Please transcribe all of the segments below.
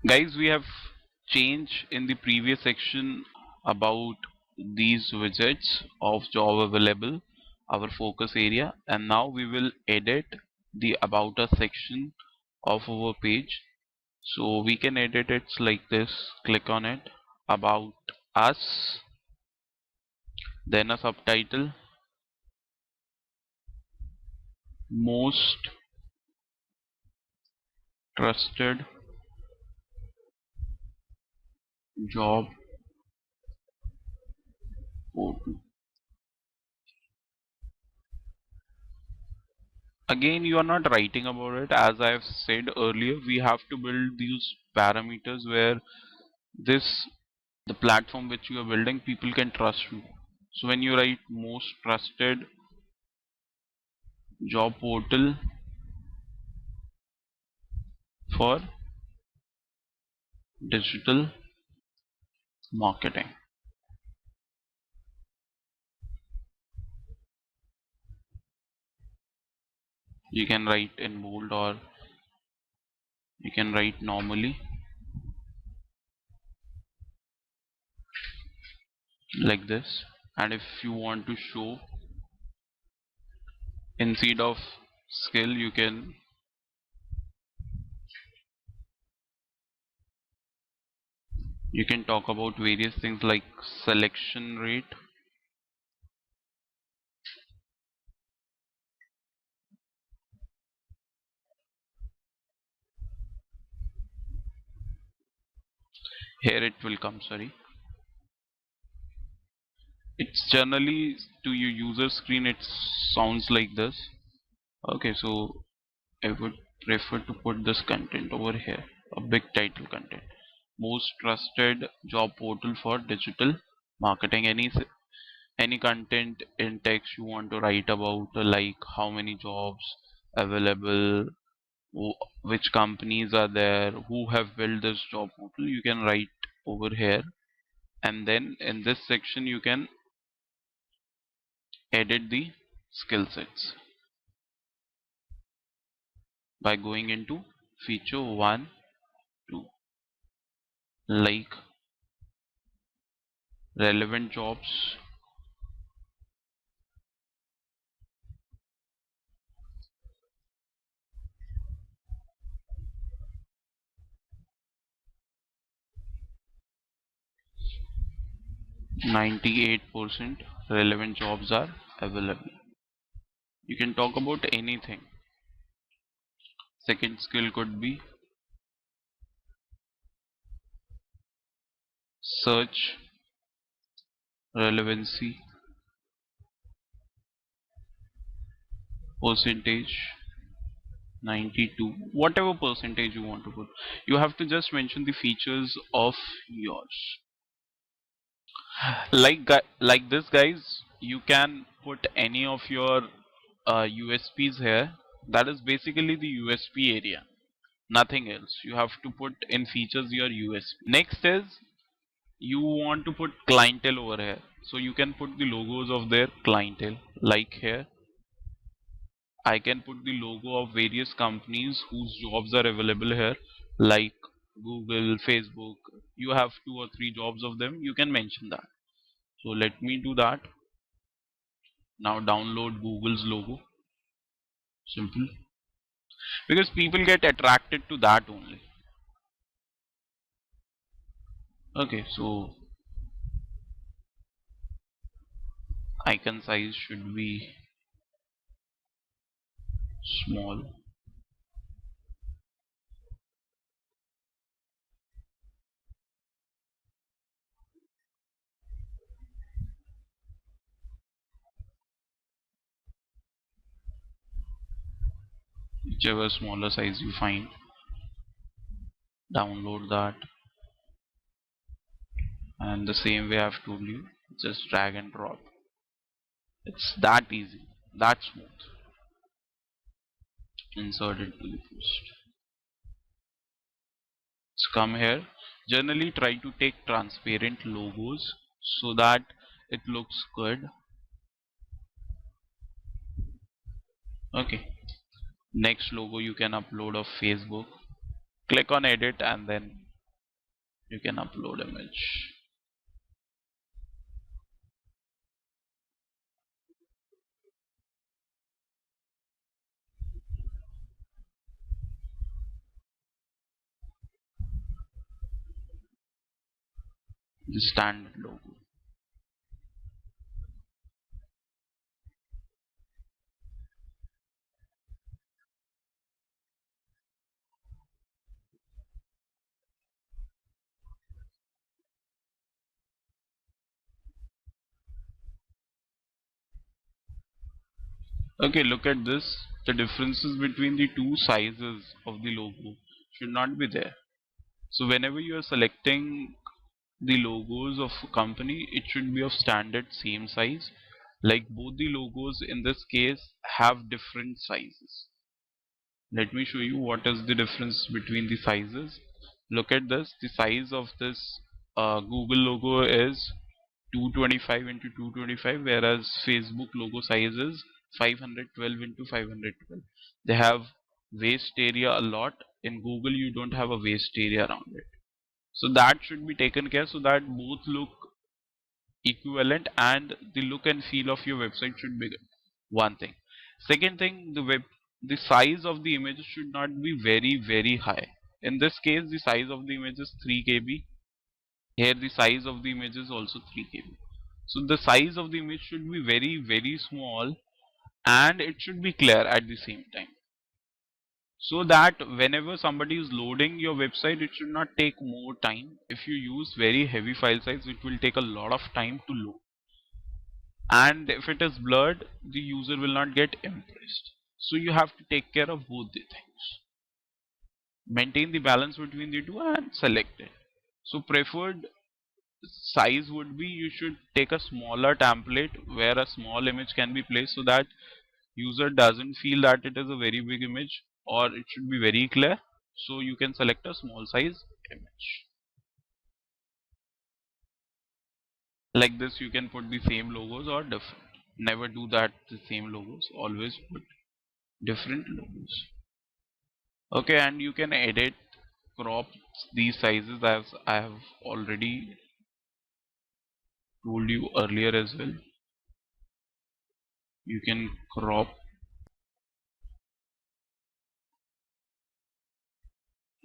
Guys, we have changed in the previous section about these widgets of job available, our focus area, and now we will edit the about us section of our page. So we can edit it like this. Click on it, about us, then a subtitle, most trusted job portal. Again, you are not writing about it. As I have said earlier, we have to build these parameters where this the platform which you are building, people can trust you. So when you write most trusted job portal for digital marketing, you can write in bold or you can write normally like this. And if you want to show instead of skill, you can talk about various things like selection rate. Here it will come, sorry. It's generally to your user screen it sounds like this. Okay, so I would prefer to put this content over here, a big title content. Most trusted job portal for digital marketing. Any content in text you want to write about, like how many jobs available, which companies are there, who have built this job portal, you can write over here. And then in this section you can edit the skill sets by going into feature 1, 2, like relevant jobs, 98% relevant jobs are available. You can talk about anything. Second skill could be search relevancy percentage 92, whatever percentage you want to put. You have to just mention the features of yours. Like this, guys, you can put any of your USPs here. That is basically the USP area, nothing else. You have to put in features your USP. Next is you want to put clientele over here, so you can put the logos of their clientele. Like here I can put the logo of various companies whose jobs are available here, like Google, Facebook. You have 2 or 3 jobs of them, you can mention that. So let me do that. Now download Google's logo. Simple. Because people get attracted to that only. Okay, so icon size should be small. Whichever smaller size you find, download that. And the same way I've told you, just drag and drop. It's that easy, that smooth. Insert it to the post. Let's come here. Generally try to take transparent logos so that it looks good. Okay. Next logo you can upload of Facebook. Click on edit and then You can upload image. The standard logo. Okay, look at this. The differences between the two sizes of the logo should not be there. So whenever you are selecting the logos of a company, it should be of standard same size. Like both the logos in this case have different sizes. Let me show you what is the difference between the sizes. Look at this. The size of this Google logo is 225 into 225, whereas Facebook logo size is 512 into 512. They have waste area a lot. In Google, you don't have a waste area around it. So that should be taken care so that both look equivalent and the look and feel of your website should be good. One thing. Second thing, the size of the image should not be very high. In this case, the size of the image is 3 KB. Here the size of the image is also 3 KB. So the size of the image should be very small and it should be clear at the same time. So that whenever somebody is loading your website, it should not take more time. If you use very heavy file size, it will take a lot of time to load. And if it is blurred, the user will not get impressed. So you have to take care of both the things. Maintain the balance between the two and select it. So preferred size would be you should take a smaller template where a small image can be placed so that user doesn't feel that it is a very big image or it should be very clear. So you can select a small size image. Like this you can put the same logos or different. Never do that the same logos. Always put different logos. Okay, and you can edit, crop these sizes as I have already told you earlier as well. You can crop.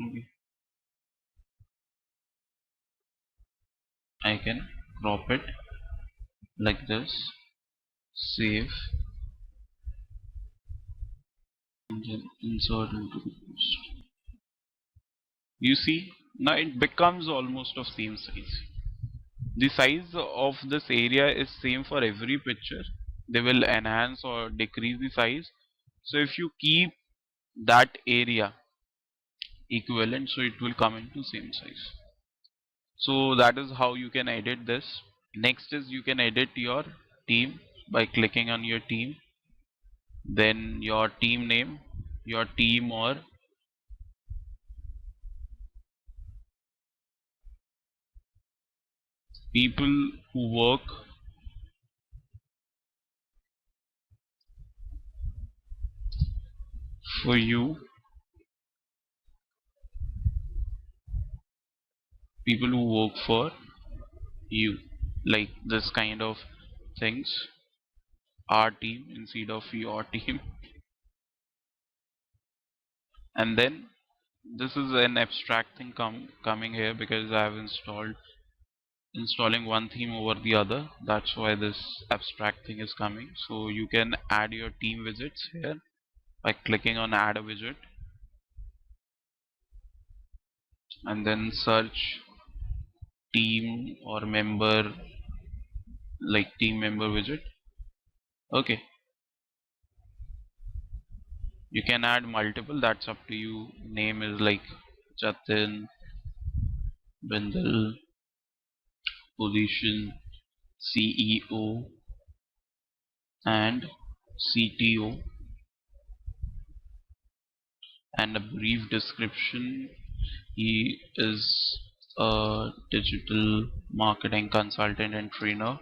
Okay, I can crop it like this, save, and then insert into the post. You see, now it becomes almost of same size. The size of this area is same for every picture. They will enhance or decrease the size. So if you keep that area equivalent, so it will come into same size. So that is how you can edit this. Next is you can edit your team by clicking on your team, then your team name, your team or people who work for you, people who work for you, like this kind of things. Our team instead of your team. And then this is an abstract thing coming here because I have installing one theme over the other. That's why this abstract thing is coming. So you can add your team widgets here by clicking on add a widget and then search team or member, like team member widget. Okay, you can add multiple, that's up to you. Name is like Jatin, Bindal, position CEO and CTO, and a brief description. He is a digital marketing consultant and trainer.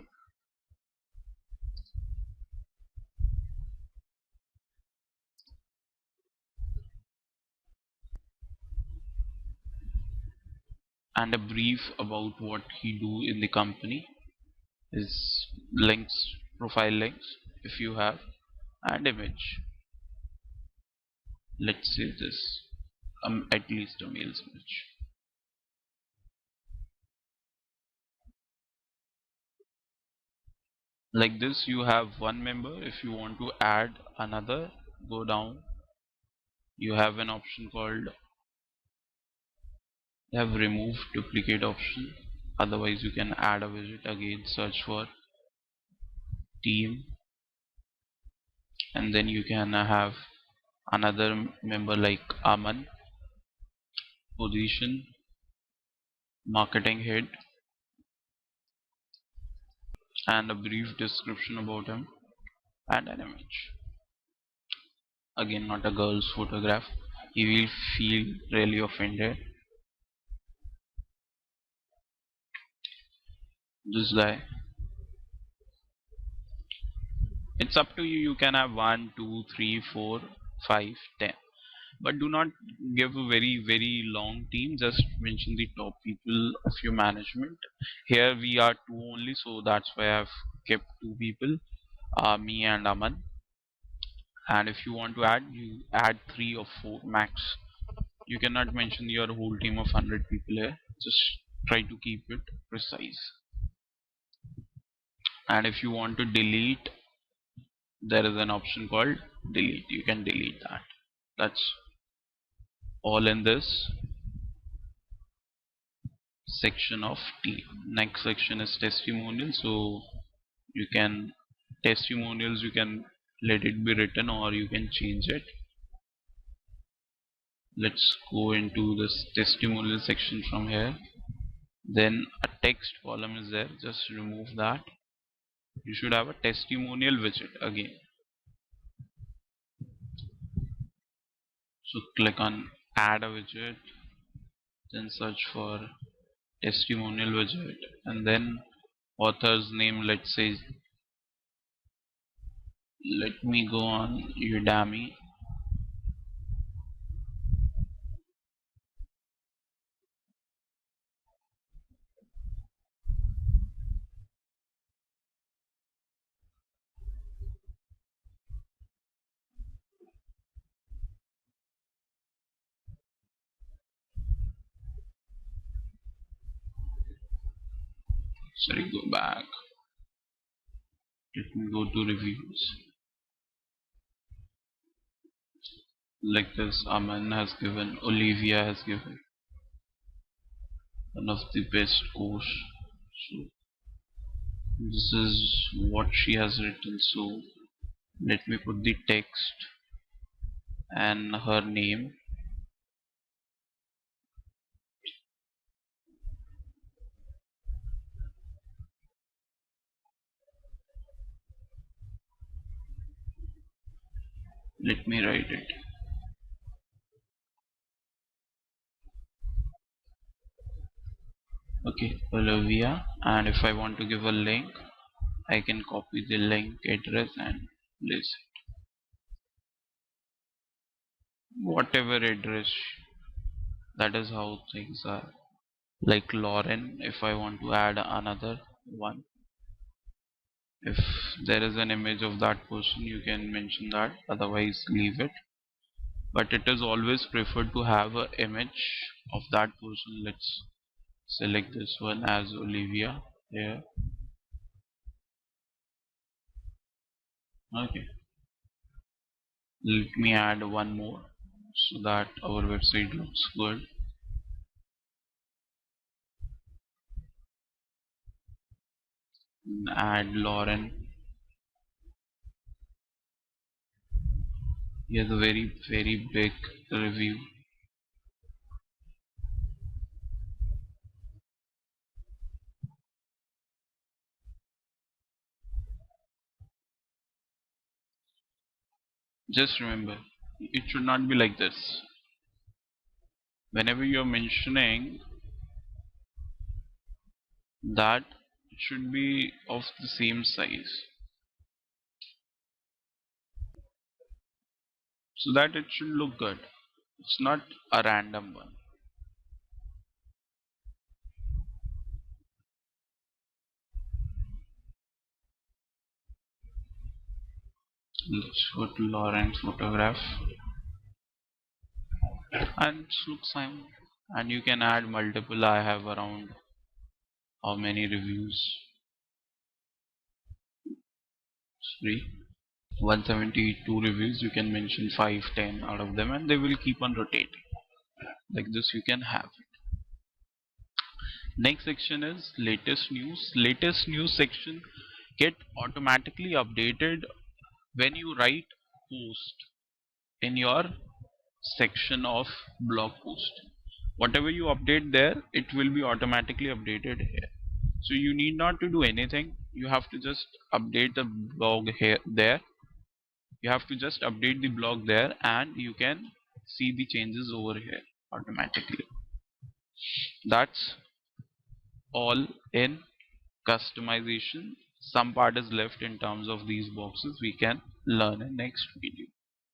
and a brief about what he do in the company, his links, profile links if you have, and image. Let's say this, at least a male's image. Like this, you have one member. If you want to add another, go down. You have an option called, you have remove duplicate option. Otherwise, you can add a widget. Again, search for team, and then you can have another member like Aman, position, marketing head, and a brief description about him, and an image. Again, not a girl's photograph. He will feel really offended. This guy. It's up to you. You can have 1, 2, 3, 4, 5, 10. But do not give a very long team. Just mention the top people of your management. Here we are two only, so that's why I've kept two people, me and Aman. And if you want to add, you add 3 or 4 max. You cannot mention your whole team of 100 people here. Just try to keep it precise. And if you want to delete, there is an option called delete. You can delete that. That's all in this section of team. Next section is testimonial. So you can, testimonials, you can let it be written or you can change it. Let's go into this testimonial section from here. Then a text column is there, just remove that. You should have a testimonial widget again. So click on add a widget, then search for testimonial widget, and then author's name, let's say, let me go on Udemy. Sorry, go back. Let me go to reviews. Like this, Aman has given, Olivia has given one of the best course. So this is what she has written. So let me put the text and her name. Let me write it. Okay, Olivia, and if I want to give a link, I can copy the link address and place it. Whatever address, that is how things are. Like Lauren, if I want to add another one, if there is an image of that person, you can mention that, otherwise leave it. But it is always preferred to have an image of that person. Let's select this one as Olivia here. Okay, let me add one more so that our website looks good. Add Lauren. He has a very big review. Just remember, it should not be like this. Whenever you're mentioning that, it should be of the same size so that it should look good. It's not a random one. let's go to Lauren photograph and look Simon, and you can add multiple. I have around how many reviews? 3, 172 reviews. You can mention 5, 10 out of them, and they will keep on rotating like this. You can have it. Next section is latest news. Latest news section get automatically updated when you write post in your section of blog post. Whatever you update there, it will be automatically updated here. So you need not to do anything. You have to just update the blog here there. You have to just update the blog there, and you can see the changes over here automatically. That's all in customization. Some part is left in terms of these boxes. We can learn in next video.